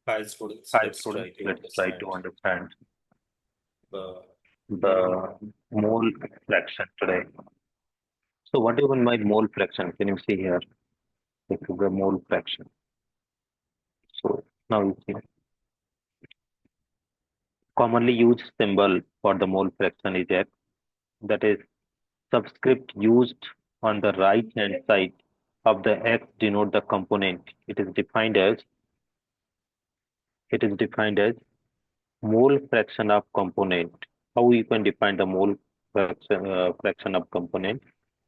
Hi students, Hi let's try students, to let's try to understand understand the mole. the mole fraction today. So what do you mean by mole fraction? Can you see here? This is the mole fraction. So now you see commonly used symbol for the mole fraction is X. That is subscript used on the right hand side of the X denote the component. It is defined as mole fraction of component. How you can define the mole fraction of component?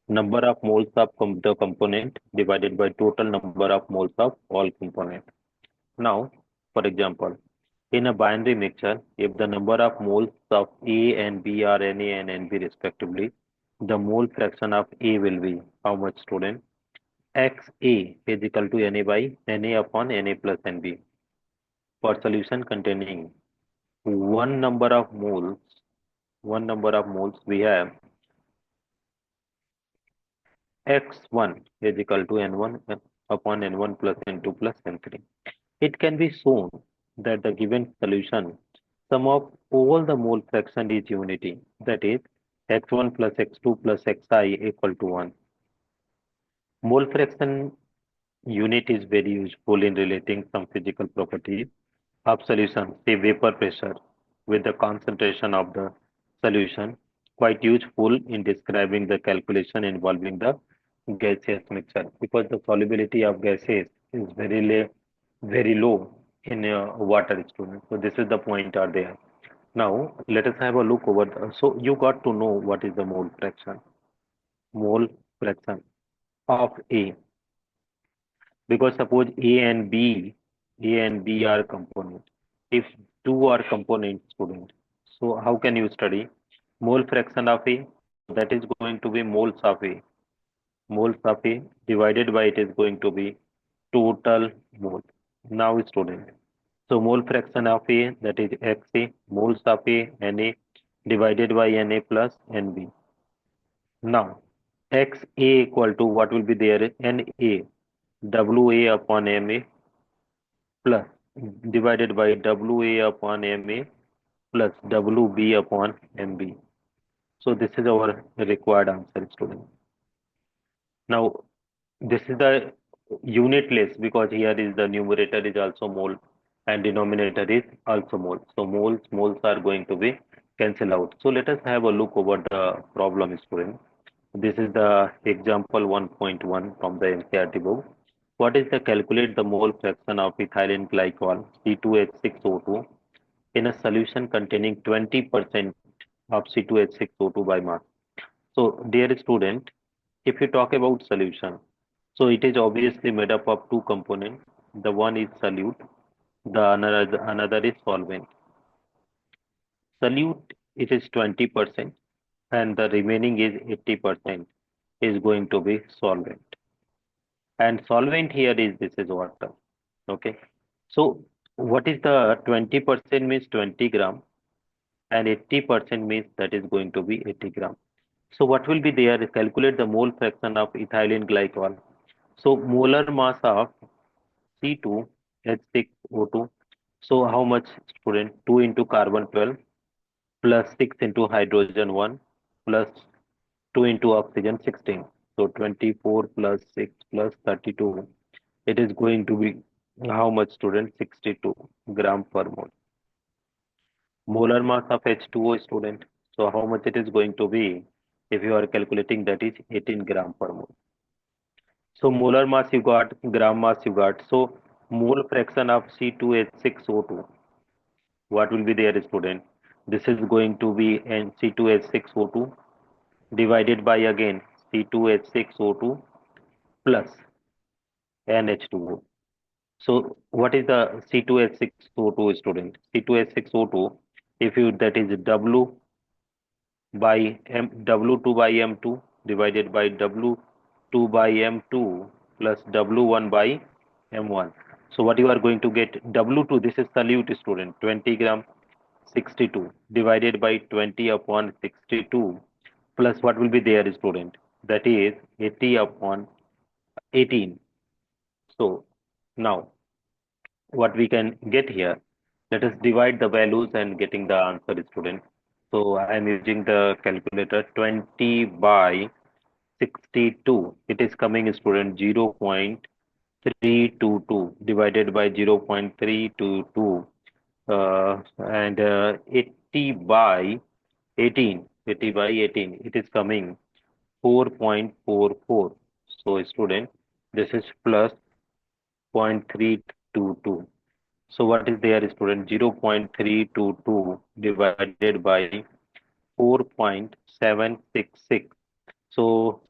Number of moles of the component divided by total number of moles of all components. Now, for example, in a binary mixture, if the number of moles of A and B are Na and Nb respectively, the mole fraction of A will be how much, student? Xa is equal to Na by Na upon Na plus Nb. For solution containing one number of moles, we have X1 is equal to N1 upon N1 plus N2 plus N3. It can be shown that the given solution sum of all the mole fraction is unity, that is x1 plus x2 plus xi equal to 1. Mole fraction unit is very useful in relating some physical properties of solution, say vapor pressure, with the concentration of the solution, quite useful in describing the calculation involving the gaseous mixture, because the solubility of gases is very low in water, student. So this is the point are there. Now let us have a look over so you got to know what is the mole fraction of A, because suppose A and B are component. If two are component, student, so how can you study mole fraction of A? So that is going to be moles of A. Moles of A divided by it is going to be total mole. Now, student, so mole fraction of A, that is Xa, moles of A, Na, divided by Na plus Nb. Now, Xa equal to what will be there? Na, Wa upon Ma plus divided by Wa upon Ma plus Wb upon Mb. So this is our required answer, student. Now, this is the unitless because here is the numerator is also mole and denominator is also mole. So moles are going to be cancel out. So let us have a look over the problem, student. This is the example 1.1 from the NCERT book. What is the calculate the mole fraction of ethylene glycol C2H6O2 in a solution containing 20% of C2H6O2 by mass? So, dear student, if you talk about solution, so it is obviously made up of two components. The one is solute, the another is solvent. Solute it is 20% and the remaining is 80% is going to be solvent. And solvent here is this is water. Okay. So what is the 20% means 20 gram and 80% means that is going to be 80 gram. So what will be there? Calculate the mole fraction of ethylene glycol. So molar mass of C2H6O2. So how much, student? 2 into carbon 12 plus 6 into hydrogen 1 plus 2 into oxygen 16. So 24 plus 6 plus 32. It is going to be how much, student? 62 gram per mole. Molar mass of H2O, student. So how much it is going to be if you are calculating, that is 18 gram per mole. So molar mass you got, gram mass you got. So mole fraction of C2H6O2. What will be there, student? This is going to be N C2H6O2 divided by again C2H6O2 plus NH2O. So what is the C2H6O2, student? C2H6O2, if you that is W by M W2 by M2 divided by W2 by M2 plus W1 by M1. So what you are going to get W2, this is solute, student, 20 gram 62 divided by 20 upon 62 plus what will be there, student? That is 80 upon 18. So now what we can get here, let us divide the values and getting the answer, student. So I am using the calculator. 20 by 62, it is coming, student, 0.322 divided by 0.322, and 80 by 18, 80 by 18, it is coming 4.44. So student, this is plus 0.322. So what is there, student? 0.322 divided by 4.766. So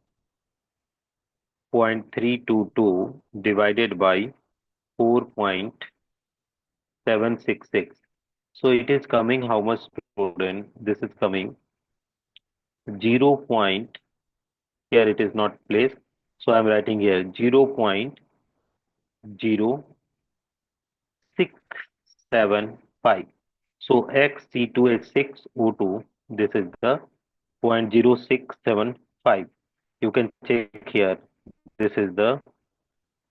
0.322 divided by 4.766. So it is coming how much, student? This is coming 0. Here it is not placed. So I am writing here 0.0675. So Xc2 is 6O2. This is the 0.0675. You can check here. This is the,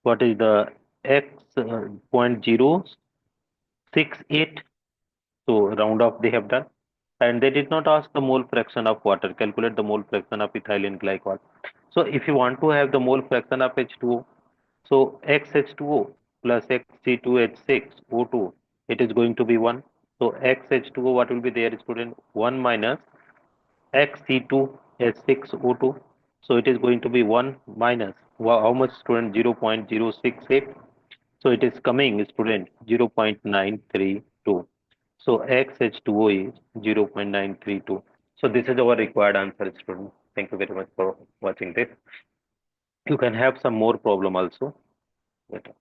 what is the X, 0.068. So round off they have done. And they did not ask the mole fraction of water. Calculate the mole fraction of ethylene glycol. So if you want to have the mole fraction of H2O, so XH2O plus Xc2H6O2, it is going to be 1. So XH2O, what will be there, student? 1 minus Xc2H6O2. So it is going to be 1 minus, how much, student? 0.068. So it is coming, student, 0.932. So XH2O is 0.932. So this is our required answer, student. Thank you very much for watching this. You can have some more problem also later.